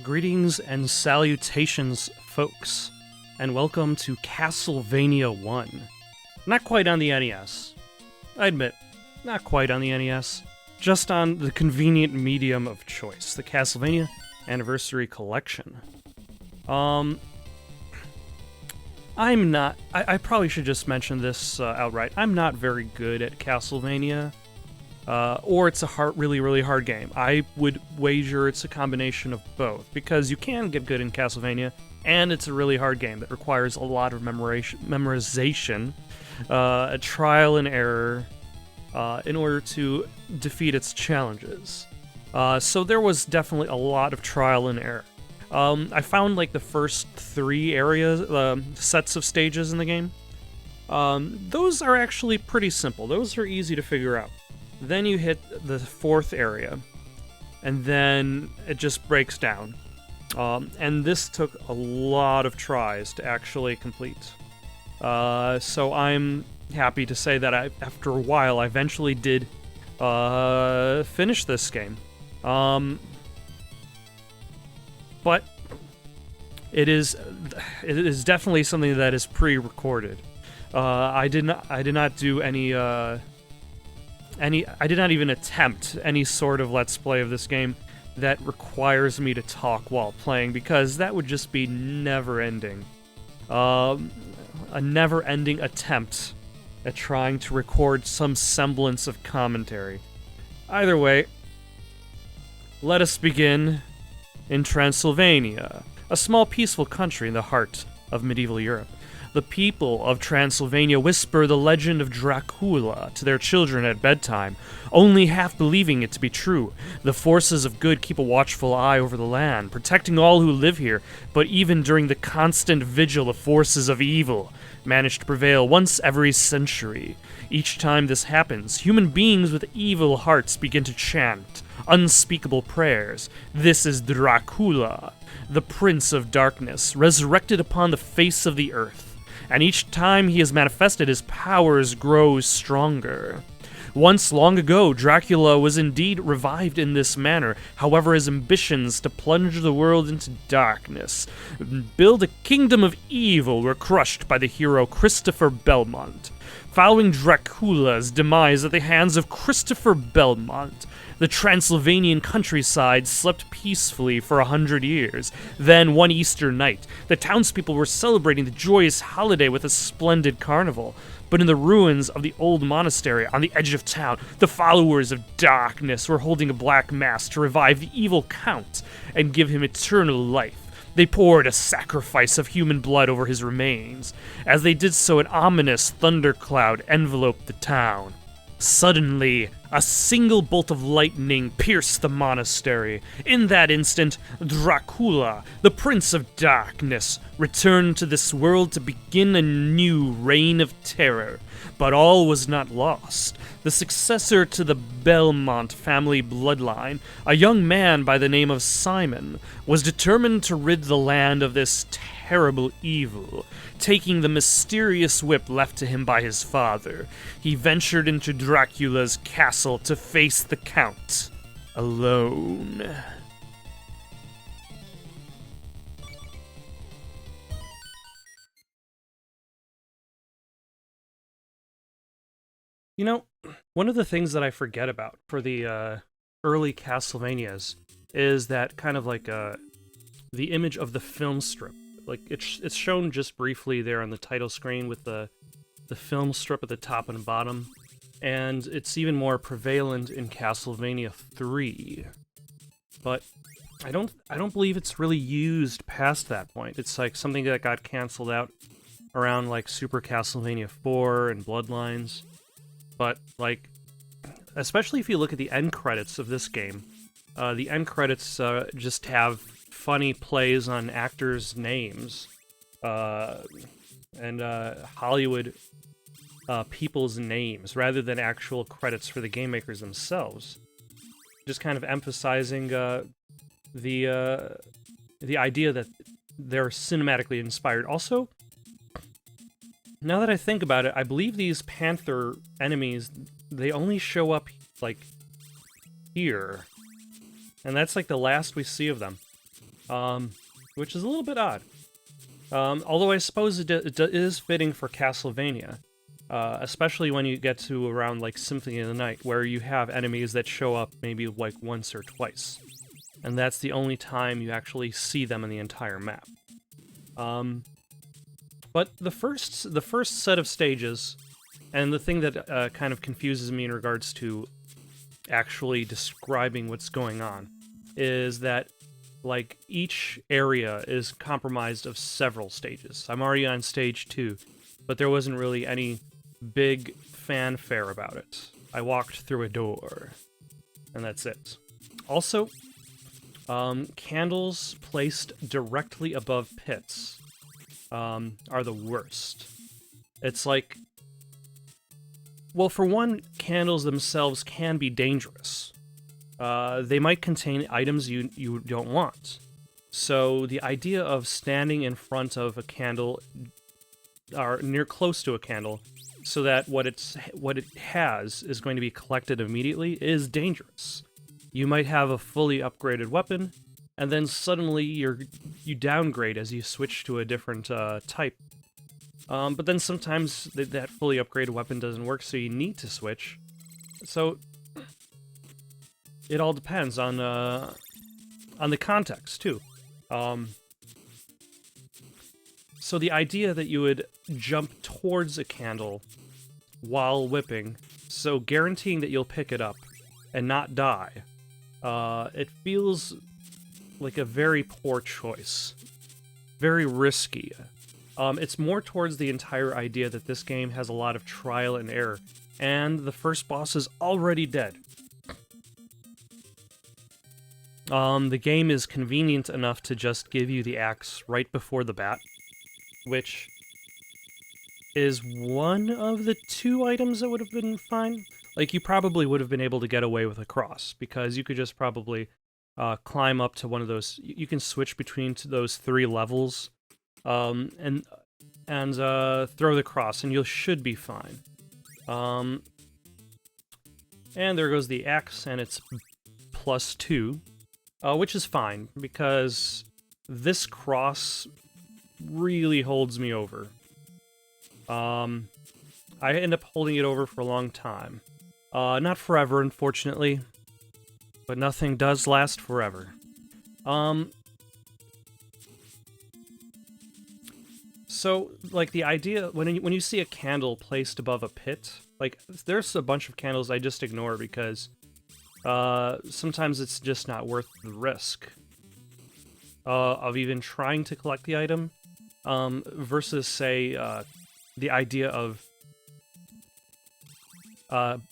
Greetings and salutations, folks, and welcome to Castlevania 1. Not quite on the NES. I admit, not quite on the NES. Just on the convenient medium of choice, the Castlevania Anniversary Collection. I probably should just mention this outright. I'm not very good at Castlevania. Or it's a really hard game. I would wager it's a combination of both, because you can get good in Castlevania, and it's a really hard game that requires a lot of memorization, a trial and error, in order to defeat its challenges. So there was definitely a lot of trial and error. I found like the first three areas, sets of stages in the game. Those are actually pretty simple. Those are easy to figure out. Then you hit the fourth area, and then it just breaks down. And this took a lot of tries to actually complete. So I'm happy to say that after a while, I eventually did finish this game. But it is definitely something that is pre-recorded. I did not do any. I did not even attempt any sort of Let's Play of this game that requires me to talk while playing, because that would just be never-ending. A never-ending attempt at trying to record some semblance of commentary. Either way, let us begin in Transylvania, a small peaceful country in the heart of medieval Europe. The people of Transylvania whisper the legend of Dracula to their children at bedtime, only half believing it to be true. The forces of good keep a watchful eye over the land, protecting all who live here, but even during the constant vigil, the forces of evil manage to prevail once every century. Each time this happens, human beings with evil hearts begin to chant unspeakable prayers. This is Dracula, the Prince of Darkness, resurrected upon the face of the earth. And each time he is manifested, his powers grow stronger. Once long ago, Dracula was indeed revived in this manner. However, his ambitions to plunge the world into darkness, build a kingdom of evil, were crushed by the hero Christopher Belmont. Following Dracula's demise at the hands of Christopher Belmont, the Transylvanian countryside slept peacefully for 100 years. Then, one Easter night, the townspeople were celebrating the joyous holiday with a splendid carnival. But in the ruins of the old monastery on the edge of town, the followers of darkness were holding a black mass to revive the evil count and give him eternal life. They poured a sacrifice of human blood over his remains. As they did so, an ominous thundercloud enveloped the town. Suddenly, a single bolt of lightning pierced the monastery. In that instant, Dracula, the Prince of Darkness, returned to this world to begin a new reign of terror. But all was not lost. The successor to the Belmont family bloodline, a young man by the name of Simon, was determined to rid the land of this terrible evil. Taking the mysterious whip left to him by his father, he ventured into Dracula's castle to face the Count alone. You know, one of the things that I forget about for the early Castlevanias is that kind of like the image of the film strip. Like, it's shown just briefly there on the title screen with the film strip at the top and bottom, and it's even more prevalent in Castlevania 3. But I don't believe it's really used past that point. It's like something that got canceled out around like Super Castlevania 4 and Bloodlines. But like, especially if you look at the end credits of this game, the end credits just have funny plays on actors' names, and Hollywood people's names, rather than actual credits for the game makers themselves. Just kind of emphasizing the idea that they're cinematically inspired. Also, now that I think about it, I believe these Panther enemies, they only show up, like, here. And that's, like, the last we see of them. which is a little bit odd. Although I suppose it is fitting for Castlevania, especially when you get to around like Symphony of the Night, where you have enemies that show up maybe like once or twice, and that's the only time you actually see them in the entire map. But the first set of stages, and the thing that kind of confuses me in regards to actually describing what's going on, is that like each area is comprised of several stages. I'm already on stage 2, but there wasn't really any big fanfare about it. I walked through a door, and that's it. Also, candles placed directly above pits are the worst. It's like, well, for one, candles themselves can be dangerous. They might contain items you don't want. So the idea of standing in front of a candle, or near close to a candle, so that what it has is going to be collected immediately, is dangerous. You might have a fully upgraded weapon, and then suddenly you downgrade as you switch to a different type. But then sometimes that fully upgraded weapon doesn't work, so you need to switch. So it all depends on the context too. So the idea that you would jump towards a candle while whipping, so guaranteeing that you'll pick it up and not die, it feels like a very poor choice. Very risky. It's more towards the entire idea that this game has a lot of trial and error, and the first boss is already dead. The game is convenient enough to just give you the axe right before the bat, which is one of the 2 items that would have been fine. Like, you probably would have been able to get away with a cross, because you could just probably climb up to one of those. You can switch between those 3 levels, and throw the cross, and you should be fine. And there goes the axe, and it's +2, which is fine, because this cross really holds me over. I end up holding it over for a long time. Not forever, unfortunately, but nothing does last forever. So, like, the idea, when you see a candle placed above a pit, like, there's a bunch of candles I just ignore because sometimes it's just not worth the risk of even trying to collect the item, versus, say, the idea of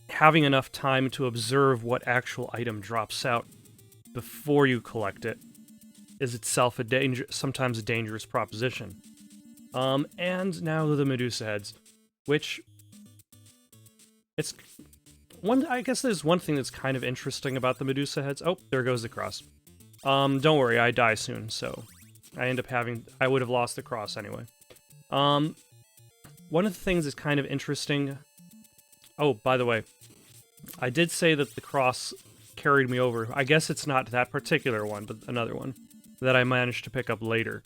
having enough time to observe what actual item drops out before you collect it is itself sometimes a dangerous proposition. And now the Medusa heads, which I guess there's one thing that's kind of interesting about the Medusa heads. Oh, there goes the cross. Don't worry, I die soon, so I would have lost the cross anyway. One of the things that's kind of interesting. Oh, by the way, I did say that the cross carried me over. I guess it's not that particular one, but another one that I managed to pick up later.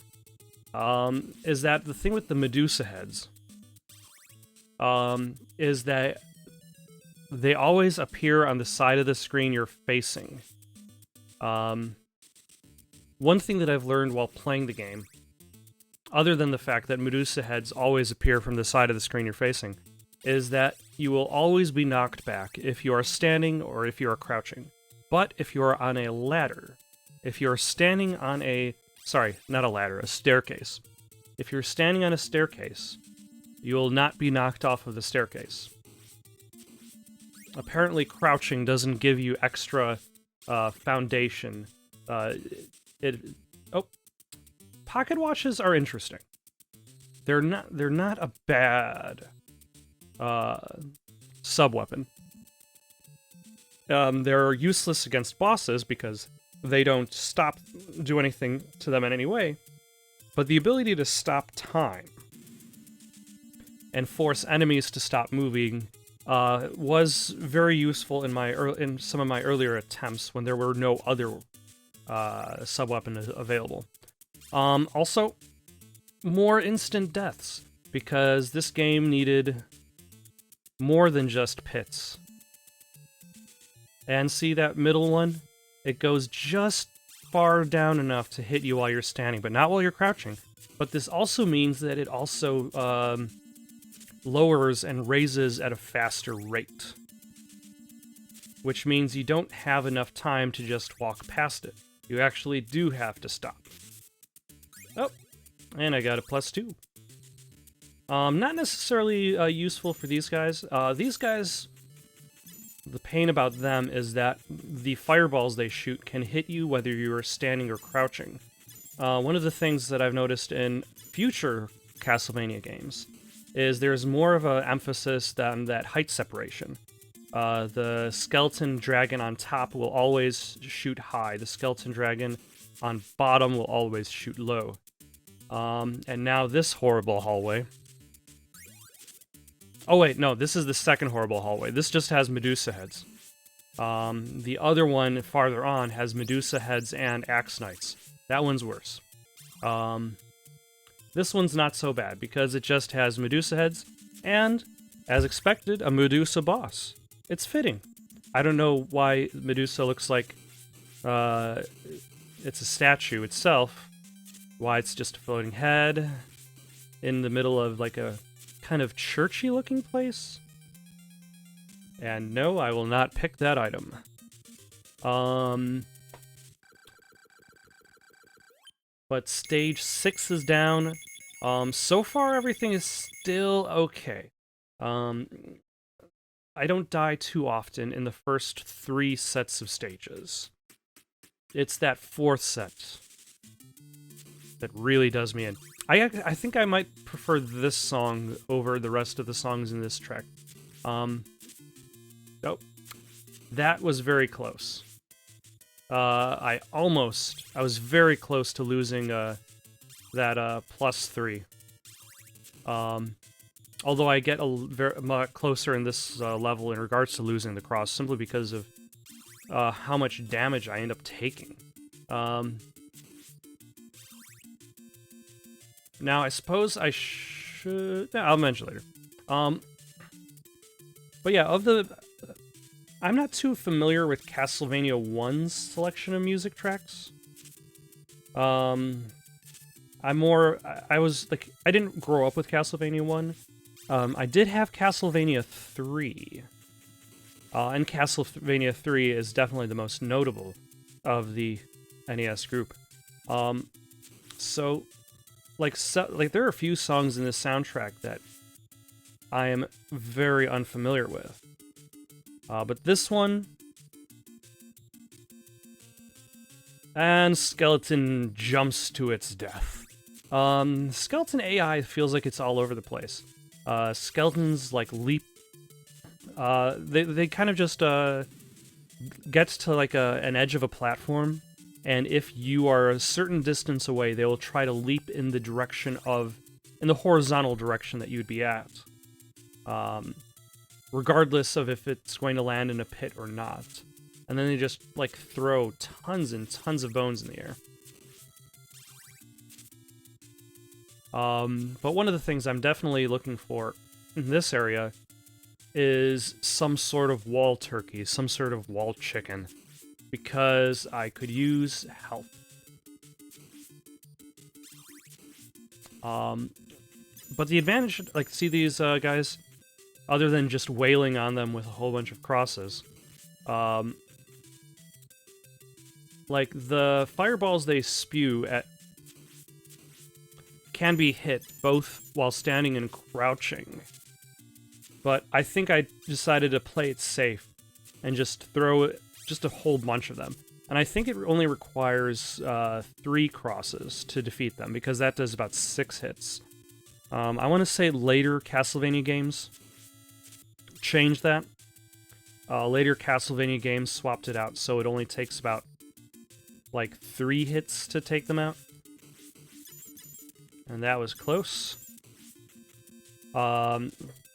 Is that the thing with the Medusa heads, is that they always appear on the side of the screen you're facing. One thing that I've learned while playing the game, other than the fact that Medusa heads always appear from the side of the screen you're facing, is that you will always be knocked back if you are standing or if you are crouching. But if you are on a ladder, if you're standing on a... Sorry, not a ladder, a staircase. If you're standing on a staircase, you will not be knocked off of the staircase. Apparently, crouching doesn't give you extra foundation. Pocket watches are interesting. They're not a bad sub-weapon. They're useless against bosses because they don't do anything to them in any way, but the ability to stop time and force enemies to stop moving was very useful in some of my earlier attempts when there were no other sub-weapon available. Also, more instant deaths, because this game needed more than just pits. And see that middle one? It goes just far down enough to hit you while you're standing, but not while you're crouching. But this also means that it also lowers and raises at a faster rate, which means you don't have enough time to just walk past it. You actually do have to stop. Oh, and I got a +2. Not necessarily useful for these guys. These guys, the pain about them is that the fireballs they shoot can hit you whether you are standing or crouching. One of the things that I've noticed in future Castlevania games is there's more of an emphasis than that height separation. The skeleton dragon on top will always shoot high. The skeleton dragon on bottom will always shoot low. And now this horrible hallway. Oh wait, no, this is the second horrible hallway. This just has Medusa heads. The other one farther on has Medusa heads and Axe Knights. That one's worse. This one's not so bad because it just has Medusa heads and, as expected, a Medusa boss. It's fitting. I don't know why Medusa looks like it's a statue itself. Why it's just a floating head in the middle of like a kind of churchy looking place. And no, I will not pick that item. But stage 6 is down. So far everything is still okay. I don't die too often in the first 3 sets of stages. It's that 4th set that really does me in. I think I might prefer this song over the rest of the songs in this track. Oh, that was very close. I was very close to losing that +3. Although I get very much closer in this level in regards to losing the cross, simply because of how much damage I end up taking. Now, I suppose I should... Yeah, I'll mention later. But yeah, I'm not too familiar with Castlevania 1's selection of music tracks. I didn't grow up with Castlevania 1. I did have Castlevania 3. And Castlevania 3 is definitely the most notable of the NES group. There are a few songs in this soundtrack that I am very unfamiliar with. But this one... And Skeleton jumps to its death. Skeleton AI feels like it's all over the place. Skeletons, leap... They kind of just, get to, an edge of a platform, and if you are a certain distance away, they will try to leap in the horizontal direction that you'd be at. Regardless of if it's going to land in a pit or not. And then they just, throw tons and tons of bones in the air. But one of the things I'm definitely looking for in this area is some sort of wall turkey, some sort of wall chicken, because I could use health. But the advantage, see these guys, other than just wailing on them with a whole bunch of crosses, the fireballs they spew at can be hit both while standing and crouching. But I think I decided to play it safe and just throw just a whole bunch of them. And I think it only requires 3 crosses to defeat them, because that does about 6 hits. I want to say later Castlevania games changed that. Later Castlevania games swapped it out, so it only takes about 3 hits to take them out. And that was close.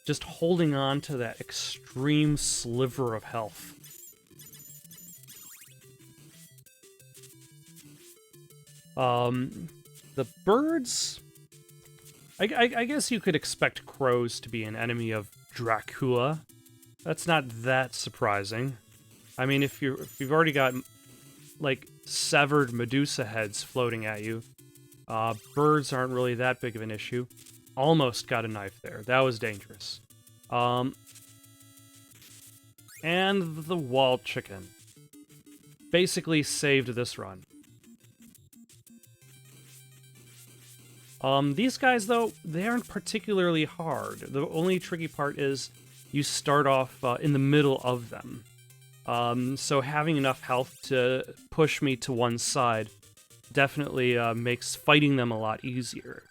Just holding on to that extreme sliver of health. The birds... I guess you could expect crows to be an enemy of Dracula. That's not that surprising. I mean, if you've already got, like, severed Medusa heads floating at you, birds aren't really that big of an issue. Almost got a knife there. That was dangerous. And the wall chicken. Basically saved this run. These guys, though, they aren't particularly hard. The only tricky part is you start off in the middle of them. So having enough health to push me to one side definitely makes fighting them a lot easier.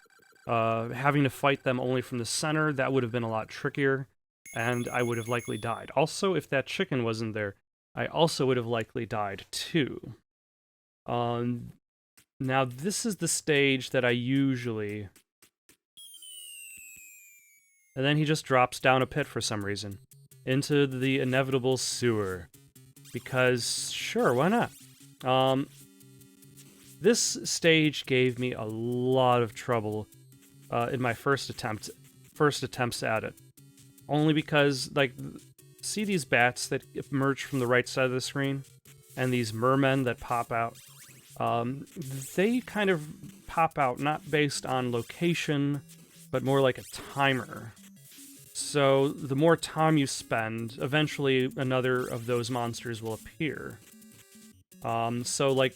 Having to fight them only from the center, that would have been a lot trickier, and I would have likely died. Also, if that chicken wasn't there, I also would have likely died too. Now, this is the stage that I usually... And then he just drops down a pit for some reason. Into the inevitable sewer. Because, sure, why not? This stage gave me a lot of trouble in my first attempts at it. Only because, like, see these bats that emerge from the right side of the screen? And these mermen that pop out? They kind of pop out not based on location, but more like a timer. So the more time you spend, eventually another of those monsters will appear. So like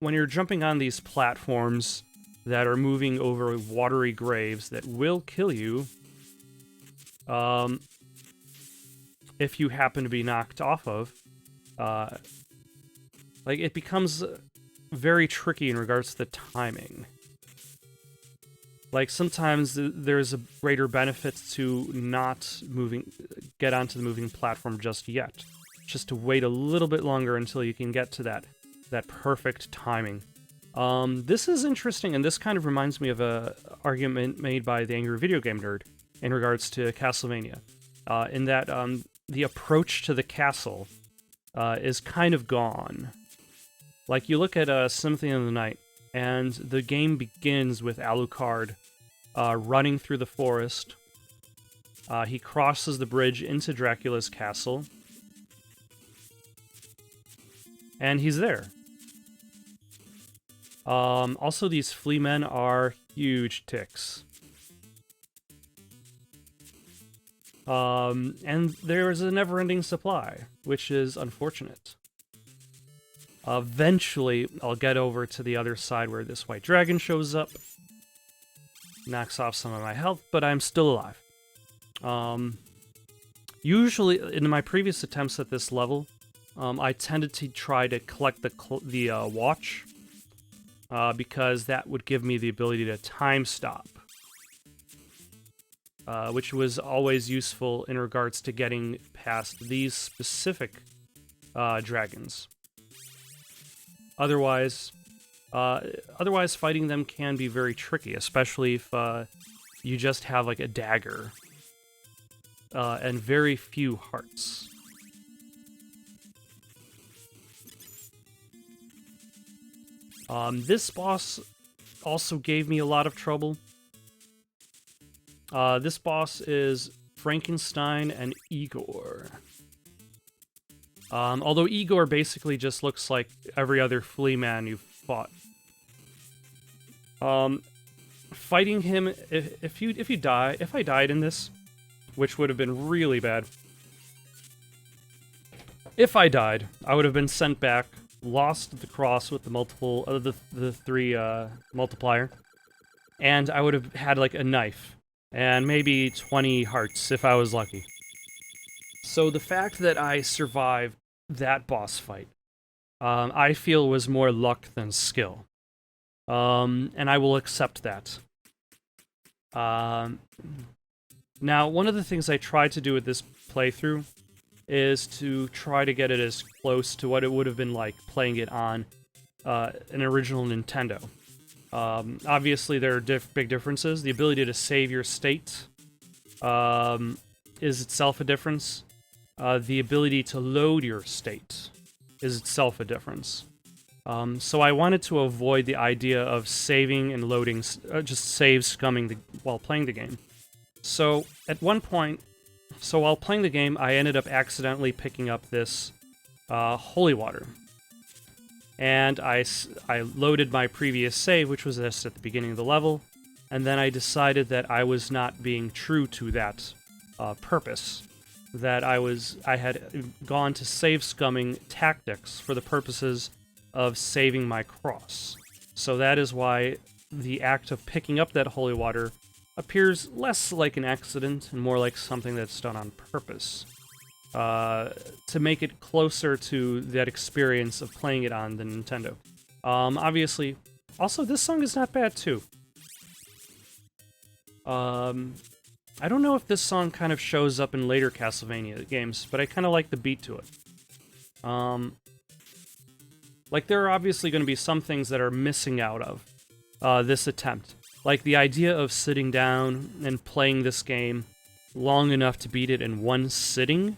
when you're jumping on these platforms that are moving over watery graves that will kill you, if you happen to be knocked off of, like it becomes very tricky in regards to the timing. Like, sometimes there's a greater benefit to not get onto the moving platform just yet. Just to wait a little bit longer until you can get to that perfect timing. This is interesting, and this kind of reminds me of a argument made by the Angry Video Game Nerd in regards to Castlevania. In that, the approach to the castle is kind of gone. Like, you look at Symphony of the Night, and the game begins with Alucard running through the forest. He crosses the bridge into Dracula's castle. And he's there. Also, these flea men are huge ticks. And there's a never-ending supply, which is unfortunate. Eventually, I'll get over to the other side where this white dragon shows up. Knocks off some of my health, but I'm still alive. Usually, in my previous attempts at this level, I tended to try to collect the watch, because that would give me the ability to time stop. Which was always useful in regards to getting past these specific dragons. Otherwise, fighting them can be very tricky, especially if you just have like a dagger and very few hearts. This boss also gave me a lot of trouble. This boss is Frankenstein and Igor. Although Igor basically just looks like every other flea man you've fought. Fighting him, if I died in this, which would have been really bad. If I died, I would have been sent back, lost the cross with the three multiplier, and I would have had like a knife and maybe 20 hearts if I was lucky. So the fact that I survived that boss fight, I feel was more luck than skill. And I will accept that. Now, one of the things I tried to do with this playthrough is to try to get it as close to what it would have been like playing it on an original Nintendo. Obviously, there are big differences. The ability to save your state is itself a difference. The ability to load your state is itself a difference. So I wanted to avoid the idea of saving and loading, just save scumming while playing the game. So at one point, while playing the game, I ended up accidentally picking up this holy water. And I loaded my previous save, which was just at the beginning of the level, and then I decided that I was not being true to that purpose. That I had gone to save scumming tactics for the purposes of saving my cross. So that is why the act of picking up that holy water appears less like an accident and more like something that's done on purpose. To make it closer to that experience of playing it on the Nintendo. Obviously, also this song is not bad too. I don't know if this song kind of shows up in later Castlevania games, but I kind of like the beat to it. Like, there are obviously going to be some things that are missing out of this attempt. Like the idea of sitting down and playing this game long enough to beat it in one sitting,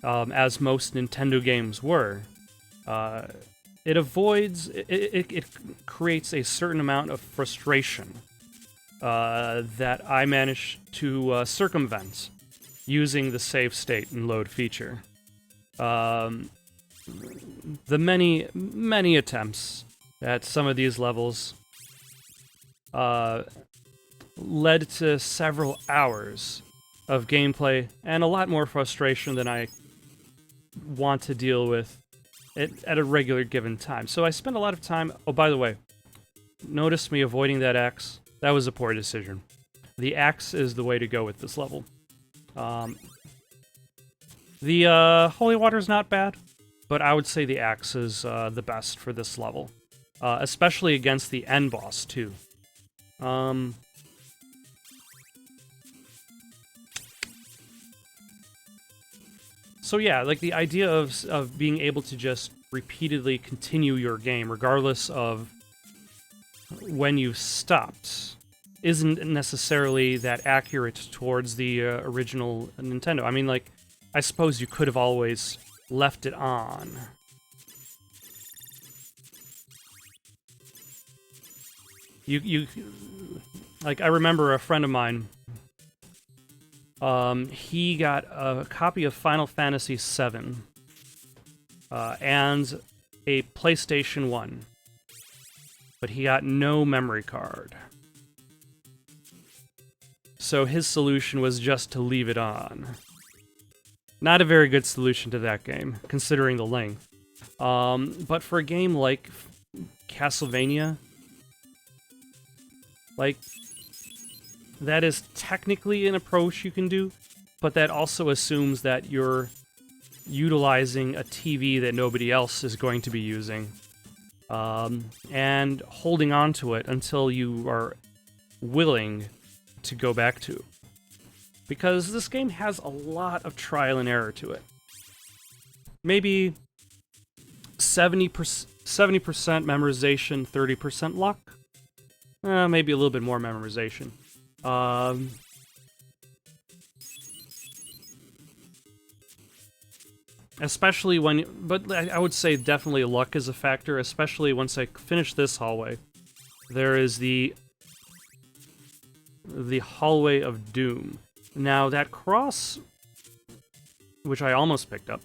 as most Nintendo games were. It creates a certain amount of frustration that I managed to circumvent using the save state and load feature. The many attempts at some of these levels led to several hours of gameplay and a lot more frustration than I want to deal with at a regular given time. So I spent a lot of time... Oh, by the way, notice me avoiding that axe. That was a poor decision. The axe is the way to go with this level. The holy water's not bad, but I would say the axe is the best for this level. Especially against the end boss, too. So yeah, like the idea of being able to just repeatedly continue your game, regardless of when you stopped, isn't necessarily that accurate towards the original Nintendo. I mean, like, I suppose you could have always left it on. Like, I remember a friend of mine, he got a copy of Final Fantasy VII, and a PlayStation 1, but he got no memory card. So his solution was just to leave it on. Not a very good solution to that game, considering the length. But for a game like Castlevania, like, that is technically an approach you can do, but that also assumes that you're utilizing a TV that nobody else is going to be using, and holding on to it until you are willing to go back to. Because this game has a lot of trial and error to it. Maybe 70% memorization, 30% luck? Maybe a little bit more memorization. Especially when... But I would say definitely luck is a factor, especially once I finish this hallway. There is the Hallway of Doom. Now, that cross, which I almost picked up,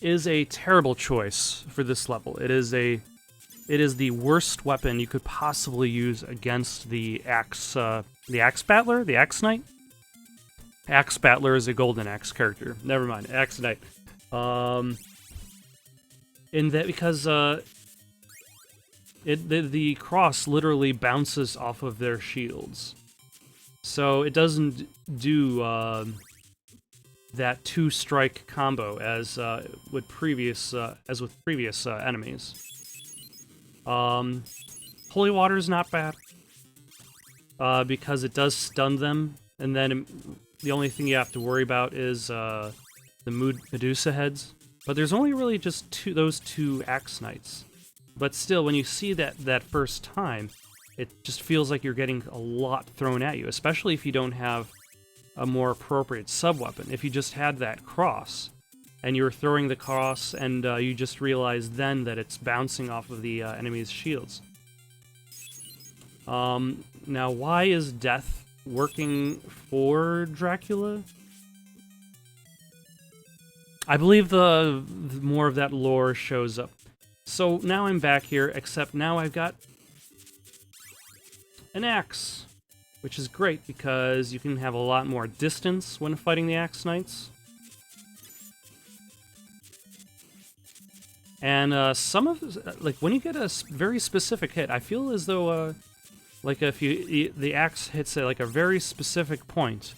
is a terrible choice for this level. It is the worst weapon you could possibly use against the axe battler, the axe knight. Axe battler is a golden axe character. Never mind, axe knight. In that, because the cross literally bounces off of their shields, so it doesn't do that two-strike combo as with previous enemies. Holy water is not bad because it does stun them, and then the only thing you have to worry about is the Medusa heads. But there's only really just those two axe knights. But still, when you see that first time, it just feels like you're getting a lot thrown at you, especially if you don't have a more appropriate sub-weapon. If you just had that cross, and you're throwing the cross, and you just realize then that it's bouncing off of the enemy's shields. Now, why is death working for Dracula? I believe the more of that lore shows up. So now I'm back here, except now I've got an axe, which is great because you can have a lot more distance when fighting the Axe Knights. And some of, like, when you get a very specific hit, I feel as though, like, if the axe hits at, like, a very specific point,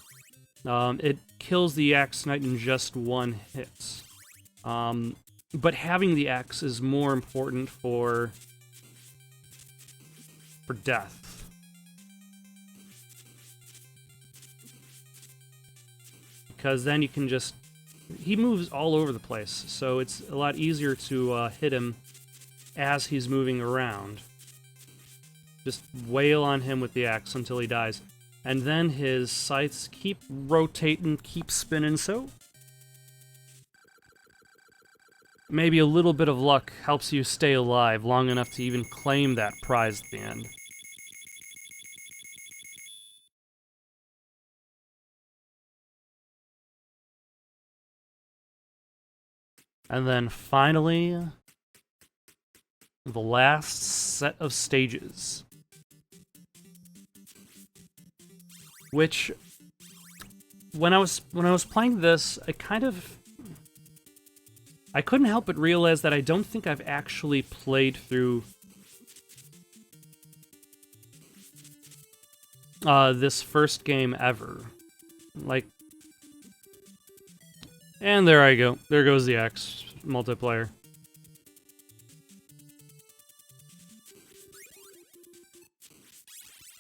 it kills the Axe Knight in just one hit. But having the axe is more important for death. Because then you can just... He moves all over the place, so it's a lot easier to hit him as he's moving around. Just wail on him with the axe until he dies. And then his scythes keep rotating, keep spinning, so... Maybe a little bit of luck helps you stay alive long enough to even claim that prize at the end. And then finally, the last set of stages. Which, when I was playing this, I couldn't help but realize that I don't think I've actually played through this first game ever. Like, and there I go. There goes the X multiplayer.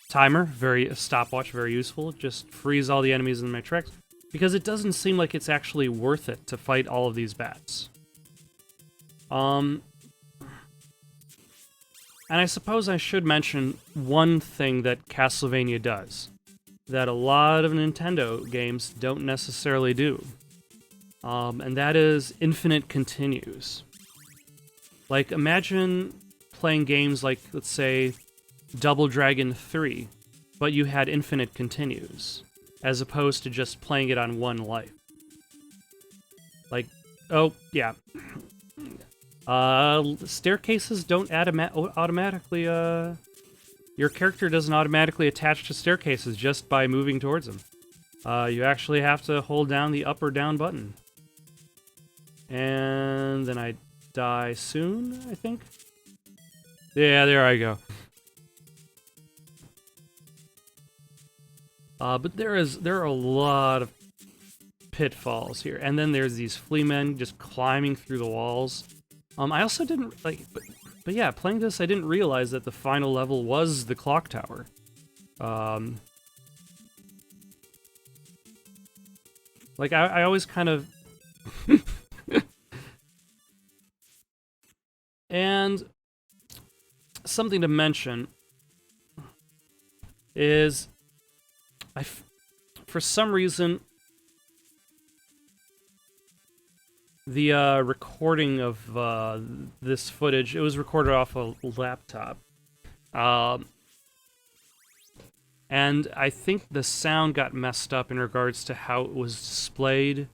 Timer, stopwatch, very useful. Just freeze all the enemies in my tracks. Because it doesn't seem like it's actually worth it to fight all of these bats. And I suppose I should mention one thing that Castlevania does, that a lot of Nintendo games don't necessarily do. And that is infinite continues. Like, imagine playing games like, let's say, Double Dragon 3, but you had infinite continues, as opposed to just playing it on one life. Like, oh, yeah. Staircases don't automatically, your character doesn't automatically attach to staircases just by moving towards them. You actually have to hold down the up or down button. And then I die soon, I think? Yeah, there I go. But there are a lot of pitfalls here. And then there's these flea men just climbing through the walls. I also didn't, like, but yeah, playing this, I didn't realize that the final level was the clock tower. Like, I always kind of... And something to mention is, for some reason, the recording of this footage, it was recorded off a laptop. And I think the sound got messed up in regards to how it was displayed,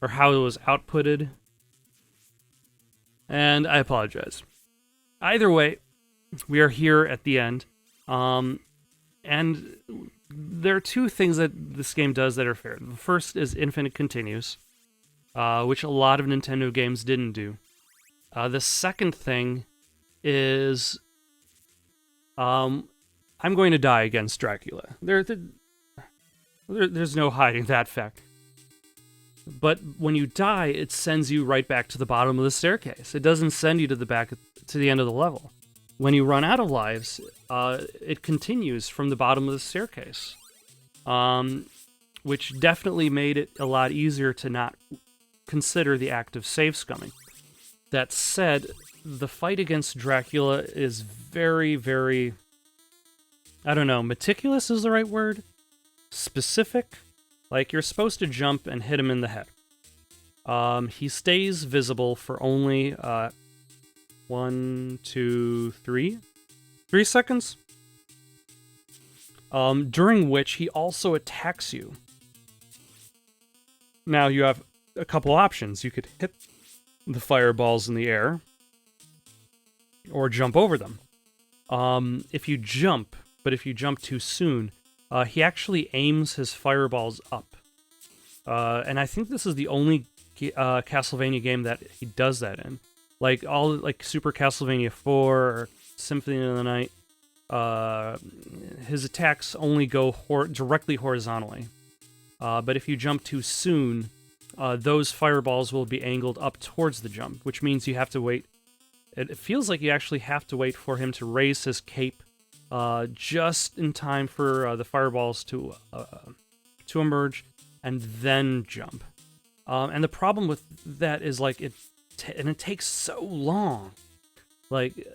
or how it was outputted. And I apologize. Either way, we are here at the end. And there are two things that this game does that are fair. The first is infinite continues, which a lot of Nintendo games didn't do. The second thing is, I'm going to die against Dracula. There's no hiding that fact. But when you die, it sends you right back to the bottom of the staircase. It doesn't send you to the end of the level. When you run out of lives, it continues from the bottom of the staircase. Which definitely made it a lot easier to not consider the act of save scumming. That said, the fight against Dracula is very, very... I don't know, meticulous is the right word? Specific? Like, you're supposed to jump and hit him in the head. He stays visible for only 3 seconds. During which he also attacks you. Now you have a couple options. You could hit the fireballs in the air, or jump over them. If you jump too soon, he actually aims his fireballs up. And I think this is the only Castlevania game that he does that in. Like Super Castlevania 4 or Symphony of the Night, his attacks only go directly horizontally. But if you jump too soon, those fireballs will be angled up towards the jump, which means you have to wait. It feels like you actually have to wait for him to raise his cape just in time for the fireballs to emerge, and then jump. And the problem with that is like it takes so long. Like,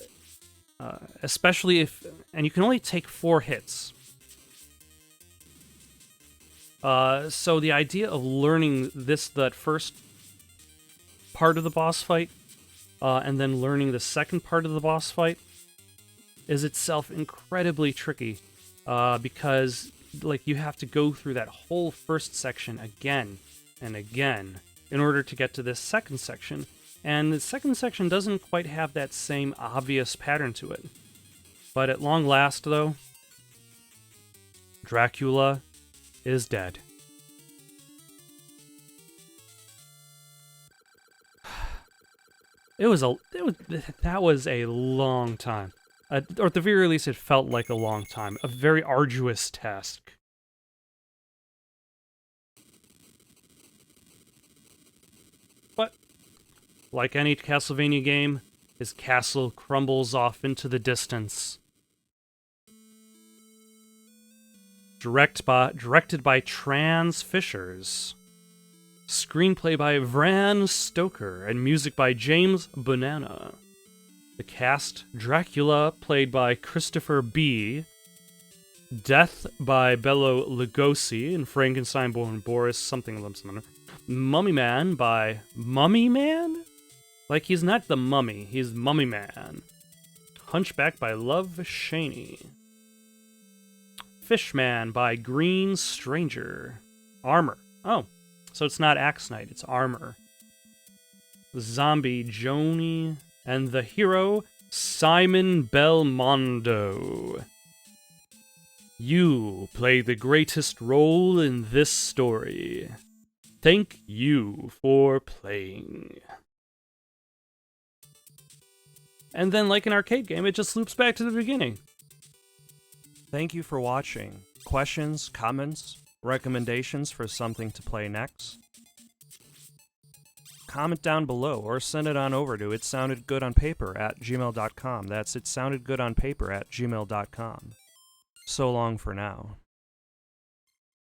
especially and you can only take 4 hits. So the idea of learning that first part of the boss fight, and then learning the second part of the boss fight, is itself incredibly tricky, because like you have to go through that whole first section again and again in order to get to this second section, and the second section doesn't quite have that same obvious pattern to it. But at long last, though, Dracula is dead. That was a long time. Or at the very least, it felt like a long time. A very arduous task. But, like any Castlevania game, his castle crumbles off into the distance. Directed by Trans Fishers. Screenplay by Bram Stoker, and music by James Banana. The cast: Dracula, played by Christopher B. Death by Bela Lugosi, and Frankenstein born Boris something. Mummy Man by Mummy Man? Like, he's not the mummy, he's Mummy Man. Hunchback by Love Shaney. Fishman by Green Stranger. Armor. Oh, so it's not Axe Knight, it's Armor. Zombie Joni, and the hero Simon Belmondo. You play the greatest role in this story. Thank you for playing. And then, like an arcade game, it just loops back to the beginning. Thank you for watching. Questions, comments, recommendations for something to play next? Comment down below or send it on over to itsoundedgoodonpaper@gmail.com. That's itsoundedgoodonpaper@gmail.com. So long for now.